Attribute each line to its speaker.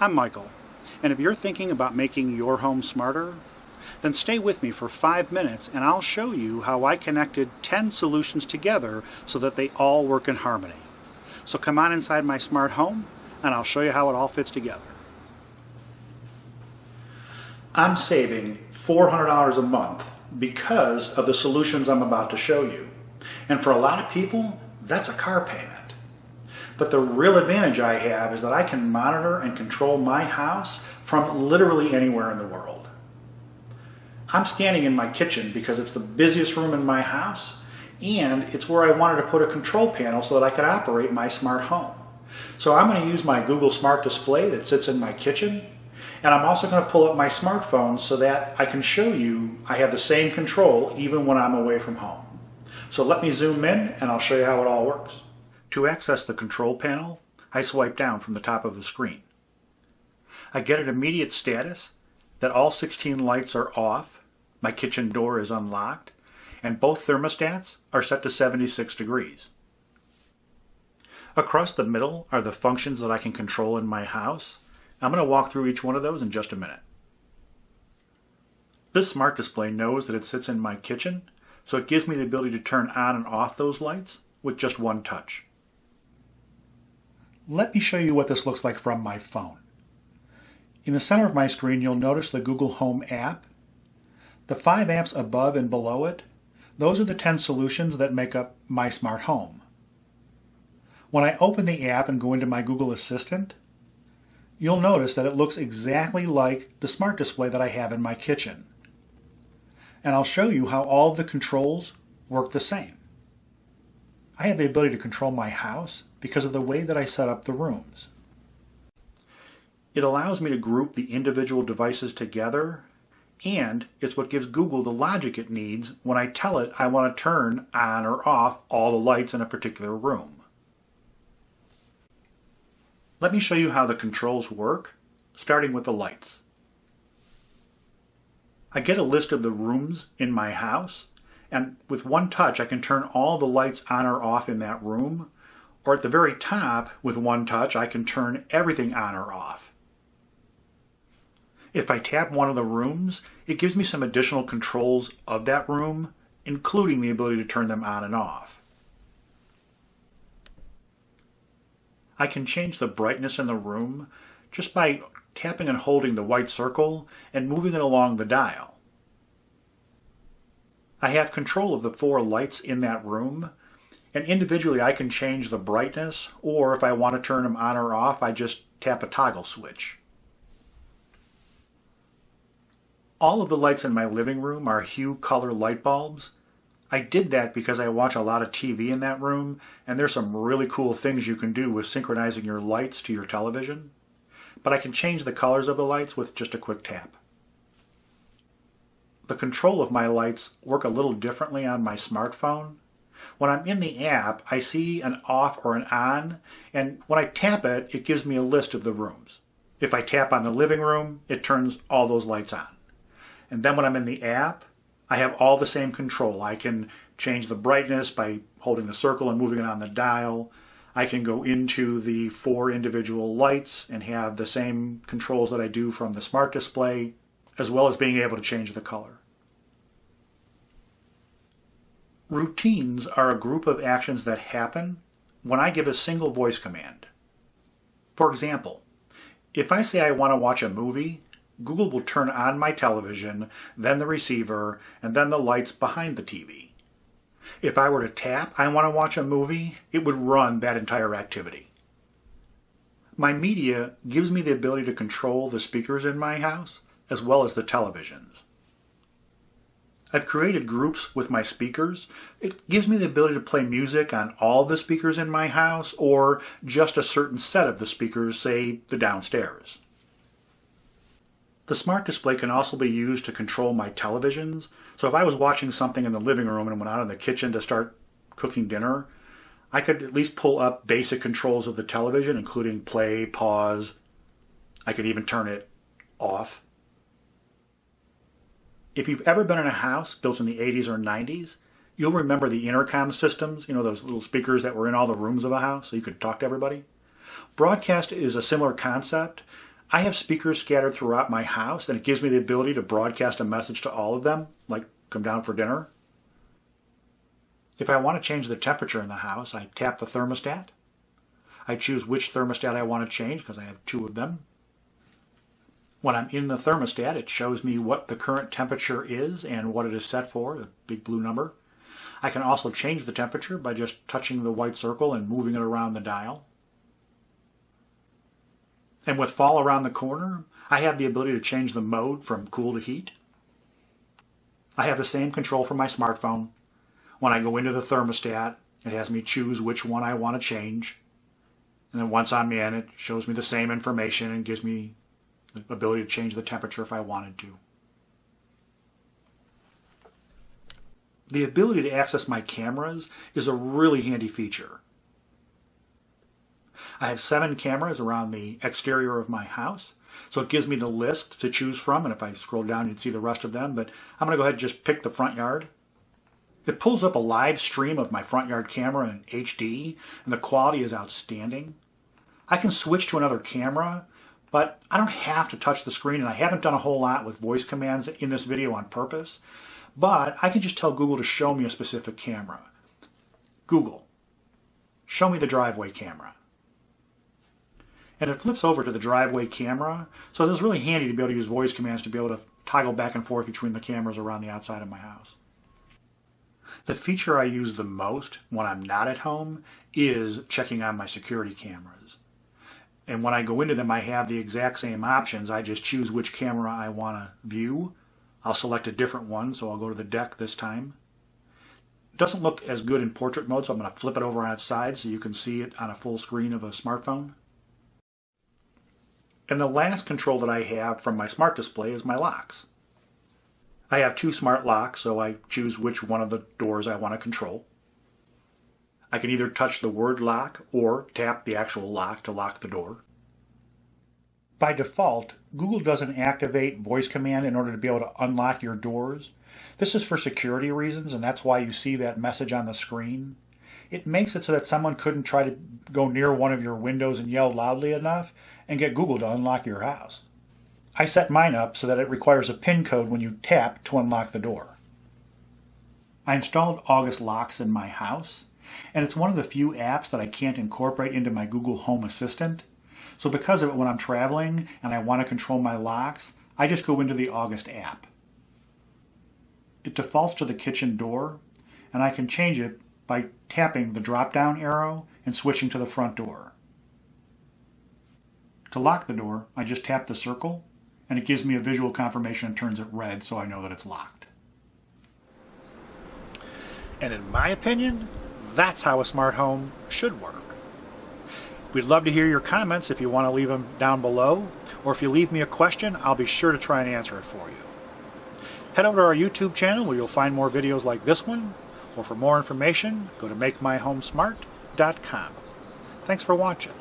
Speaker 1: I'm Michael, and if you're thinking about making your home smarter, then stay with me for 5 minutes and I'll show you how I connected 10 solutions together so that they all work in harmony. So come on inside my smart home and I'll show you how it all fits together. I'm saving $400 a month because of the solutions I'm about to show you. And for a lot of people, that's a car payment. But the real advantage I have is that I can monitor and control my house from literally anywhere in the world. I'm standing in my kitchen because it's the busiest room in my house, and it's where I wanted to put a control panel so that I could operate my smart home. So I'm going to use my Google Smart Display that sits in my kitchen, and I'm also going to pull up my smartphone so that I can show you I have the same control even when I'm away from home. So let me zoom in and I'll show you how it all works. To access the control panel, I swipe down from the top of the screen. I get an immediate status that all 16 lights are off, my kitchen door is unlocked, and both thermostats are set to 76 degrees. Across the middle are the functions that I can control in my house. I'm going to walk through each one of those in just a minute. This smart display knows that it sits in my kitchen, so it gives me the ability to turn on and off those lights with just one touch. Let me show you what this looks like from my phone. In the center of my screen, you'll notice the Google Home app. The 5 apps above and below it, those are the 10 solutions that make up my smart home. When I open the app and go into my Google Assistant, you'll notice that it looks exactly like the smart display that I have in my kitchen. And I'll show you how all of the controls work the same. I have the ability to control my house because of the way that I set up the rooms. It allows me to group the individual devices together, and it's what gives Google the logic it needs when I tell it I want to turn on or off all the lights in a particular room. Let me show you how the controls work, starting with the lights. I get a list of the rooms in my house, and with one touch I can turn all the lights on or off in that room, or at the very top, with one touch, I can turn everything on or off. If I tap one of the rooms, it gives me some additional controls of that room, including the ability to turn them on and off. I can change the brightness in the room just by tapping and holding the white circle and moving it along the dial. I have control of the 4 lights in that room, and individually I can change the brightness, or if I want to turn them on or off, I just tap a toggle switch. All of the lights in my living room are Hue color light bulbs. I did that because I watch a lot of TV in that room, and there's some really cool things you can do with synchronizing your lights to your television. But I can change the colors of the lights with just a quick tap. The control of my lights work a little differently on my smartphone. When I'm in the app, I see an off or an on, and when I tap it, it gives me a list of the rooms. If I tap on the living room, it turns all those lights on. And then when I'm in the app, I have all the same control. I can change the brightness by holding the circle and moving it on the dial. I can go into the 4 individual lights and have the same controls that I do from the smart display, as well as being able to change the color. Routines are a group of actions that happen when I give a single voice command. For example, if I say I want to watch a movie, Google will turn on my television, then the receiver, and then the lights behind the TV. If I were to tap I want to watch a movie, it would run that entire activity. My media gives me the ability to control the speakers in my house, as well as the televisions. I've created groups with my speakers. It gives me the ability to play music on all the speakers in my house, or just a certain set of the speakers, say the downstairs. The smart display can also be used to control my televisions. So if I was watching something in the living room and went out in the kitchen to start cooking dinner, I could at least pull up basic controls of the television, including play, pause. I could even turn it off. If you've ever been in a house built in the 80s or 90s, you'll remember the intercom systems, those little speakers that were in all the rooms of a house so you could talk to everybody. Broadcast is a similar concept. I have speakers scattered throughout my house, and it gives me the ability to broadcast a message to all of them, like come down for dinner. If I want to change the temperature in the house, I tap the thermostat. I choose which thermostat I want to change because I have 2 of them. When I'm in the thermostat, it shows me what the current temperature is and what it is set for, the big blue number. I can also change the temperature by just touching the white circle and moving it around the dial. And with fall around the corner, I have the ability to change the mode from cool to heat. I have the same control for my smartphone. When I go into the thermostat, it has me choose which one I want to change. And then once I'm in, it shows me the same information and gives me the ability to change the temperature if I wanted to. The ability to access my cameras is a really handy feature. I have 7 cameras around the exterior of my house, so it gives me the list to choose from, and if I scroll down you'd see the rest of them, but I'm going to go ahead and just pick the front yard. It pulls up a live stream of my front yard camera in HD, and the quality is outstanding. I can switch to another camera, but I don't have to touch the screen, and I haven't done a whole lot with voice commands in this video on purpose, but I can just tell Google to show me a specific camera. Google, show me the driveway camera. And it flips over to the driveway camera, so it's really handy to be able to use voice commands to be able to toggle back and forth between the cameras around the outside of my house. The feature I use the most when I'm not at home is checking on my security cameras. And when I go into them, I have the exact same options. I just choose which camera I want to view. I'll select a different one, so I'll go to the deck this time. It doesn't look as good in portrait mode, so I'm going to flip it over on its side so you can see it on a full screen of a smartphone. And the last control that I have from my smart display is my locks. I have 2 smart locks, so I choose which one of the doors I want to control. I can either touch the word lock or tap the actual lock to lock the door. By default, Google doesn't activate voice command in order to be able to unlock your doors. This is for security reasons, and that's why you see that message on the screen. It makes it so that someone couldn't try to go near one of your windows and yell loudly enough and get Google to unlock your house. I set mine up so that it requires a PIN code when you tap to unlock the door. I installed August Locks in my house, and it's one of the few apps that I can't incorporate into my Google Home Assistant. So because of it, when I'm traveling and I want to control my locks, I just go into the August app. It defaults to the kitchen door, and I can change it by tapping the drop-down arrow and switching to the front door. To lock the door, I just tap the circle, and it gives me a visual confirmation and turns it red so I know that it's locked. And in my opinion, that's how a smart home should work. We'd love to hear your comments if you want to leave them down below, or if you leave me a question, I'll be sure to try and answer it for you. Head over to our YouTube channel where you'll find more videos like this one, or for more information, go to MakeMyHomeSmart.com. Thanks for watching.